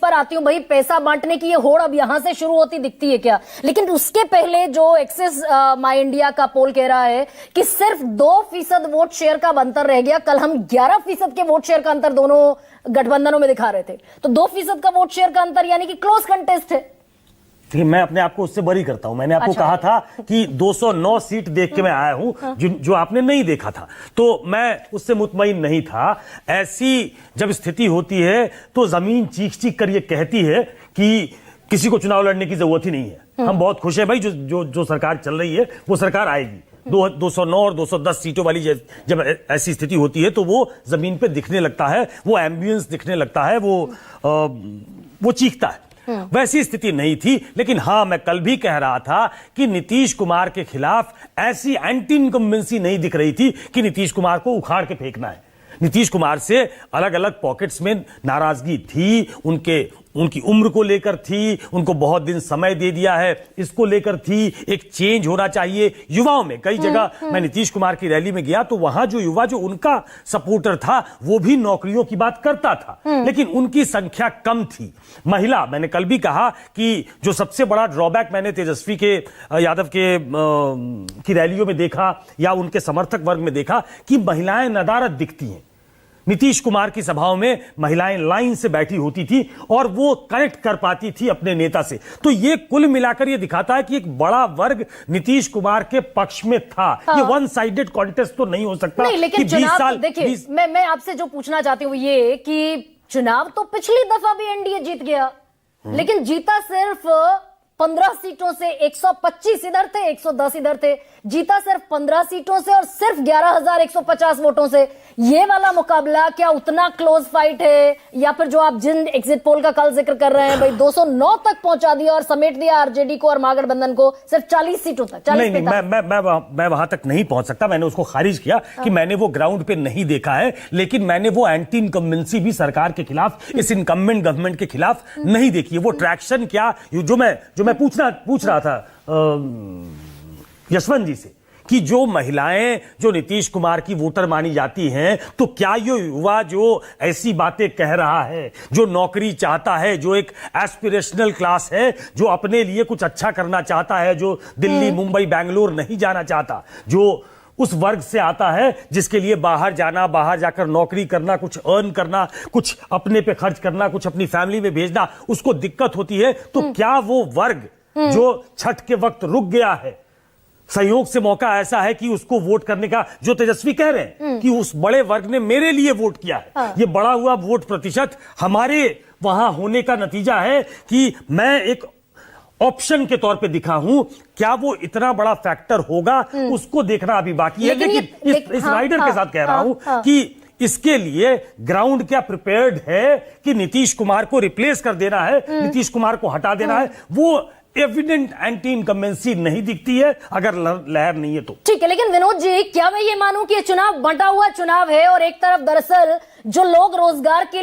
पर आती हूं, भाई पैसा बांटने की ये होड़ अब यहां से शुरू होती दिखती है क्या? लेकिन उसके पहले जो एक्सेस माई इंडिया का पोल कह रहा है कि सिर्फ 2% वोट शेयर का अंतर रह गया। कल हम 11% के वोट शेयर का अंतर दोनों गठबंधनों में दिखा रहे थे, तो 2% का वोट शेयर का अंतर यानी कि क्लोज कंटेस्ट है। मैं अपने आप को उससे बरी करता हूं। मैंने आपको कहा था कि 209 सीट देख के मैं आया हूं, जो आपने नहीं देखा था, तो मैं उससे मुतमईन नहीं था। ऐसी जब स्थिति होती है तो जमीन चीख चीख कर ये कहती है कि किसी को चुनाव लड़ने की जरूरत ही नहीं है। हम बहुत खुश हैं भाई, जो सरकार चल रही है वो सरकार आएगी। 209 और 210 सीटों वाली जब ऐसी स्थिति होती है तो वो जमीन पे दिखने लगता है, वो एम्बियंस दिखने लगता है, वो चीखता है। वैसी स्थिति नहीं थी। लेकिन हां, मैं कल भी कह रहा था कि नीतीश कुमार के खिलाफ ऐसी एंटी इनकम्बेंसी नहीं दिख रही थी कि नीतीश कुमार को उखाड़ के फेंकना है। नीतीश कुमार से अलग अलग पॉकेट्स में नाराजगी थी, उनकी उम्र को लेकर थी, उनको बहुत दिन समय दे दिया है इसको लेकर थी, एक चेंज होना चाहिए युवाओं में। कई जगह मैं नीतीश कुमार की रैली में गया तो वहां जो युवा जो उनका सपोर्टर था वो भी नौकरियों की बात करता था, लेकिन उनकी संख्या कम थी। महिला, मैंने कल भी कहा कि जो सबसे बड़ा ड्रॉबैक मैंने तेजस्वी के यादव के की रैलियों में देखा या उनके समर्थक वर्ग में देखा कि महिलाएं नदारद दिखती हैं। नीतीश कुमार की सभाओं में महिलाएं लाइन से बैठी होती थी और वो कनेक्ट कर पाती थी अपने नेता से। तो ये कुल मिलाकर ये दिखाता है कि एक बड़ा वर्ग नीतीश कुमार के पक्ष में था। ये वन साइडेड कॉन्टेस्ट तो नहीं हो सकता। नहीं, लेकिन चुनाव देखिए, मैं आपसे जो पूछना चाहती हूँ ये कि चुनाव तो पिछली दफा भी एनडीए जीत गया, लेकिन जीता सिर्फ 15 सीटों से। 125 इधर थे, 110 इधर थे। जीता सिर्फ 15 सीटों से और सिर्फ 11,150 वोटों से। ये वाला मुकाबला क्या उतना क्लोज फाइट है, या फिर जो आप जिन एग्जिट पोल का कल जिक्र कर रहे हैं, भाई 209 तक पहुंचा दिया और समेट दिया आरजेडी को और महागठबंधन को सिर्फ 40 सीटों तक? नहीं, मैं वहां तक नहीं पहुंच सकता। मैंने उसको खारिज किया कि मैंने वो ग्राउंड पे नहीं देखा है, लेकिन मैंने वो एंटी इनकम्बेंसी भी सरकार के खिलाफ, इस इनकम्बेंट गवर्नमेंट के खिलाफ नहीं देखी है। वो ट्रैक्शन क्या, जो मैं पूछ रहा था यशवंत जी से कि जो महिलाएं जो नीतीश कुमार की वोटर मानी जाती हैं, तो क्या ये युवा जो ऐसी बातें कह रहा है, जो नौकरी चाहता है, जो एक एस्पिरेशनल क्लास है, जो अपने लिए कुछ अच्छा करना चाहता है, जो दिल्ली मुंबई बेंगलोर नहीं जाना चाहता, जो उस वर्ग से आता है जिसके लिए बाहर जाना, बाहर जाकर नौकरी करना, कुछ अर्न करना, कुछ अपने पे खर्च करना, कुछ अपनी फैमिली में भेजना, उसको दिक्कत होती है, तो क्या वो वर्ग जो छठ के वक्त रुक गया है, संयोग से मौका ऐसा है कि उसको वोट करने का, जो तेजस्वी कह रहे हैं कि उस बड़े वर्ग ने मेरे लिए वोट किया है, ये बढ़ा हुआ वोट प्रतिशत हमारे वहां होने का नतीजा है कि मैं एक ऑप्शन के तौर पे दिखा हूं। क्या वो इतना बड़ा फैक्टर होगा, उसको देखना अभी बाकी है। लेकिन इस राइडर के साथ कह रहा हूं कि इसके लिए ग्राउंड क्या प्रिपेयर्ड है कि नीतीश कुमार को रिप्लेस कर देना है, नीतीश कुमार को हटा देना है। वो एविडेंट एंटी इनकम्बेंसी नहीं दिखती है अगर लहर नहीं है तो। ठीक है, लेकिन विनोद जी, क्या मैं ये मानूं कि ये चुनाव बंटा हुआ चुनाव है और एक तरफ दरअसल जो लोग रोजगार के